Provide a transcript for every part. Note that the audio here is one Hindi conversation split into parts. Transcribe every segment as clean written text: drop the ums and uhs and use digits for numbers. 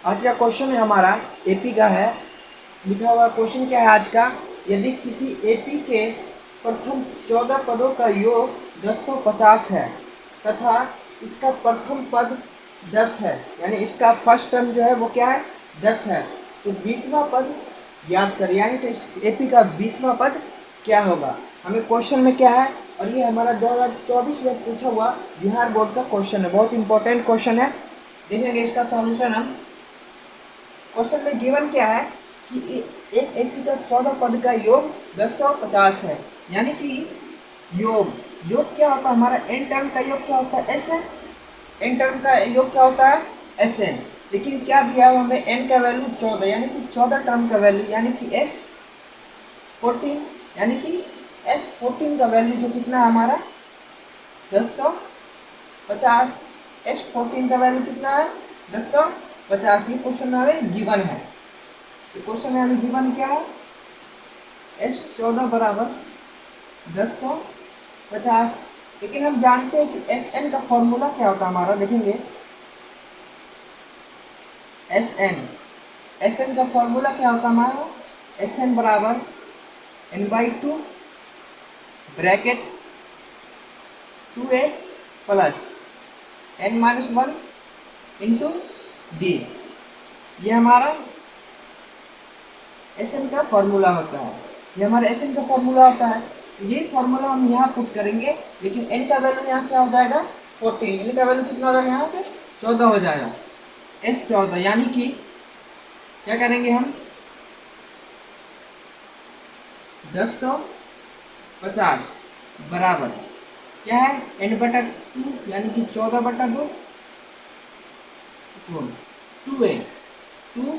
आज का क्वेश्चन हमारा एपी का है। लिखा हुआ क्वेश्चन क्या है आज का, यदि किसी एपी के प्रथम 14 पदों का योग 1050 है तथा इसका प्रथम पद 10 है, यानी इसका फर्स्ट टर्म जो है वो क्या है 10 है, तो 20वां पद याद करें। यानी तो इस एपी का 20वां पद क्या होगा। हमें क्वेश्चन में क्या है, और ये हमारा 2024 में पूछा हुआ बिहार बोर्ड का क्वेश्चन है, बहुत इंपॉर्टेंट क्वेश्चन है। देखेंगे इसका सॉल्यूशन हम। क्वेश्चन में गिवन क्या है कि एक एपी का 14 पद का योग 1050 है, यानी कि योग योग क्या होता है हमारा, एन टर्म का योग क्या होता है एस एन, एन टर्म का योग क्या होता है एस एन। लेकिन क्या दिया है हमें, एन का वैल्यू 14, यानी कि 14 टर्म का वैल्यू, यानी कि एस 14, यानी कि एस 14 का वैल्यू जो कितना है हमारा 1050। एस 14 का वैल्यू कितना है 1050। ये क्वेश्चन में हमें गिवन है। तो क्वेश्चन में हमें गिवन क्या है, एस 14 बराबर 1050। लेकिन हम जानते हैं कि एस एन का फॉर्मूला क्या होता है हमारा, देखेंगे एस एन का फॉर्मूला क्या होता है हमारा, एस एन बराबर n/2 bracket 2a plus n-1 into D. ये हमारा एस एन का फॉर्मूला होता है, ये हमारा एस एन का फॉर्मूला होता है। ये फॉर्मूला हम यहाँ पुट करेंगे, लेकिन एन का वैल्यू यहाँ क्या हो जाएगा 14, एन का वैल्यू कितना हो जाएगा यहाँ पे 14 हो जाएगा, एस 14। यानी कि क्या करेंगे हम 1050 बराबर क्या है n/2, यानी कि 14/2 2a 2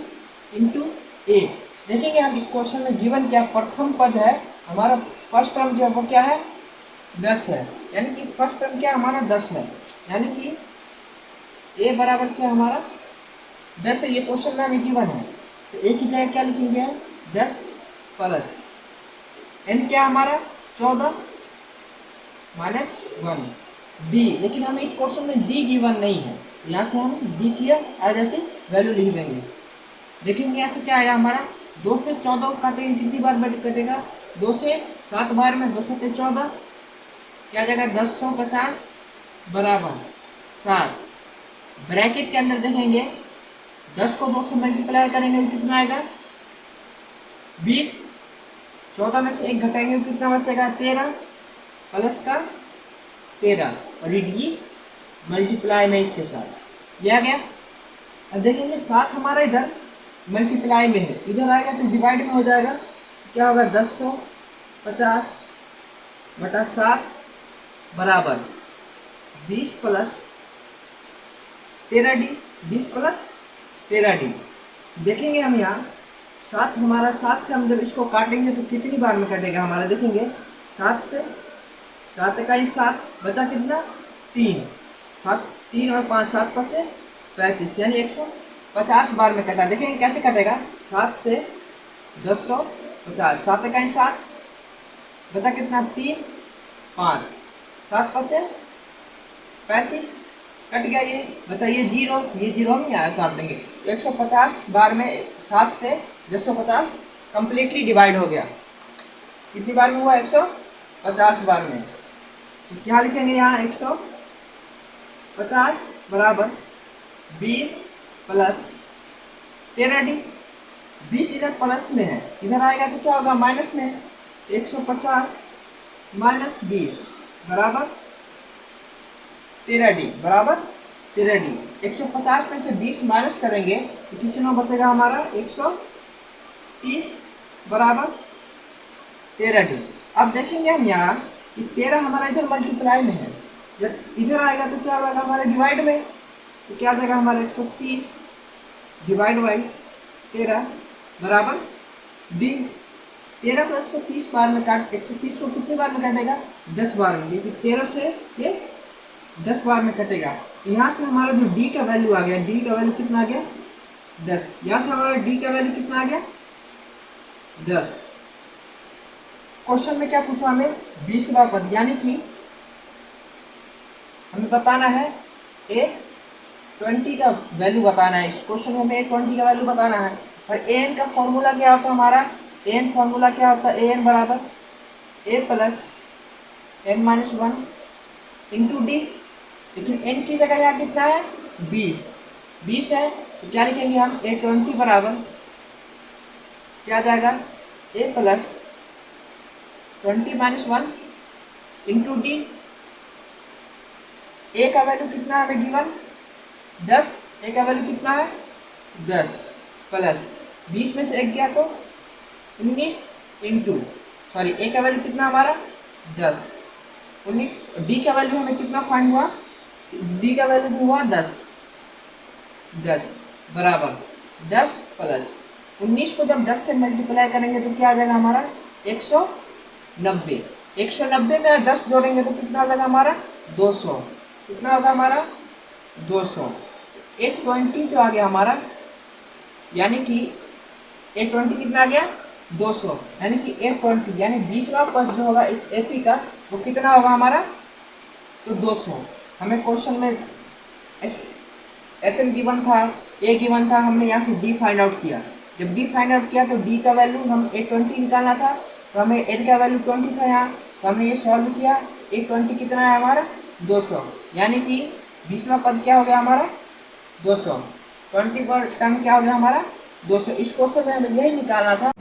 इंटू ए। देखेंगे हम इस क्वेश्चन में गिवन क्या, प्रथम पद है हमारा, फर्स्ट टर्म जो है वो क्या है 10 है, यानी कि फर्स्ट टर्म क्या हमारा 10 है, यानी कि ए बराबर क्या हमारा 10 है। ये क्वेश्चन में हमें गिवन है, तो ए की जगह क्या लिखेंगे 10 प्लस एन क्या हमारा 14 माइनस 1 डी। लेकिन हमें इस क्वेश्चन में डी गिवन नहीं है, यहाँ से हम डी किया एज इट इज वैल्यू लिख देंगे। देखेंगे यहाँ से क्या आएगा हमारा, 2 से 14 काटेंगे कितनी बार कटेगा 2 से 7 बार में, 2 से 14 क्या जाएगा 1050 बराबर 7। ब्रैकेट के अंदर देखेंगे 10 को 2 से मल्टीप्लाई करेंगे तो कितना आएगा 20, 14 में से 1 घटाएंगे तो कितना बचेगा 13 प्लस का 13, और ये मल्टीप्लाई में इसके साथ ये आ गया। अब देखेंगे 7 हमारा इधर मल्टीप्लाई में है, इधर आएगा तो डिवाइड में हो जाएगा, क्या होगा 1050 बटा 7 बराबर 20 प्लस 13d, 20 प्लस 13d। देखेंगे हम यहाँ 7 हमारा, 7 से हम जब इसको काटेंगे तो कितनी बार में कटेगा हमारा, देखेंगे 7 से 7 इकाई 7 बचा कितना 3, 7 3 और 5 7 बचे 35, यानी 150 बार में कटा। देखेंगे कैसे कटेगा, 7 से 1050, 7 इकाई 7 बचा कितना 3 5 7 बचे 35, कट गया ये, बताइए जीरो, ये जीरो नहीं आया काट देंगे। 150 बार में 7 से 1050 कंप्लीटली डिवाइड हो गया, कितनी बार में हुआ 150 बार में। तो क्या लिखेंगे यहाँ 150 बराबर 20 प्लस 13d। 20 इधर प्लस में है, इधर आएगा तो क्या होगा माइनस में, 150 माइनस 20 बराबर 13d बराबर 13d। 150 में से 20 माइनस करेंगे तो कितना बचेगा हमारा 130 बराबर 13d। अब देखेंगे हम यहाँ कि 13 हमारा इधर मल्टीप्लाई में है, जब इधर आएगा तो क्या होगा हमारे डिवाइड में, तो क्या देगा हमारा 130 डिवाइड बाई 13 बराबर डी। 13 को 130 बार में काट, 130 को कितनी बार में काटेगा 10 बार में, क्योंकि 13 से ये 10 बार में कटेगा। यहाँ से हमारा जो डी का वैल्यू आ गया, डी का वैल्यू कितना आ गया 10, यहाँ से हमारा डी का वैल्यू कितना आ गया 10। क्वेश्चन में क्या पूछा हमें 20वां पद, यानी कि हमें बताना है एक 20 का वैल्यू बताना है। इस क्वेश्चन में हमें 20 का वैल्यू बताना है। और ए एन का फॉर्मूला क्या होता है हमारा, ए एन फॉर्मूला क्या होता है, ए एन बराबर A plus N minus one into D. लेकिन एन की जगह यहाँ कितना है, 20 है, तो क्या लिखेंगे हम, A20 बराबर क्या आ जाएगा, A plus 20 minus one into D. A का वैल्यू कितना है हमें गिवन, 10, ए का वैल्यू कितना है 10 प्लस 20 में से एक गया तो 19 इंटू, सॉरी ए का वैल्यू कितना हमारा 10, 19, डी का वैल्यू हमें कितना फाइंड हुआ, डी का वैल्यू भी हुआ 10 बराबर 10 प्लस 19 को जब 10 से मल्टीप्लाई करेंगे तो क्या आ जाएगा हमारा 190। 190 में 10 जोड़ेंगे तो कितना आ जाएगा हमारा 200। कितना होगा हमारा 200। 820 जो आ गया हमारा, यानी कि 820 कितना आ गया 200, यानी कि 820 यानी 20वां पद जो होगा इस AP का वो कितना होगा हमारा, तो 200। हमें क्वेश्चन में SN गिवन था, A गिवन था, हमने यहाँ से D फाइंड आउट किया। जब D फाइंड आउट किया तो D का वैल्यू हम 820 निकालना था, तो हमें N का वैल्यू 20 था यहाँ, तो हमने ये सॉल्व किया। 820 कितना है हमारा 200, यानी कि 20वां पद क्या हो गया हमारा 200, 20 पर टर्म क्या हो गया हमारा 200। इस क्वेश्चन में हमें यही निकालना था।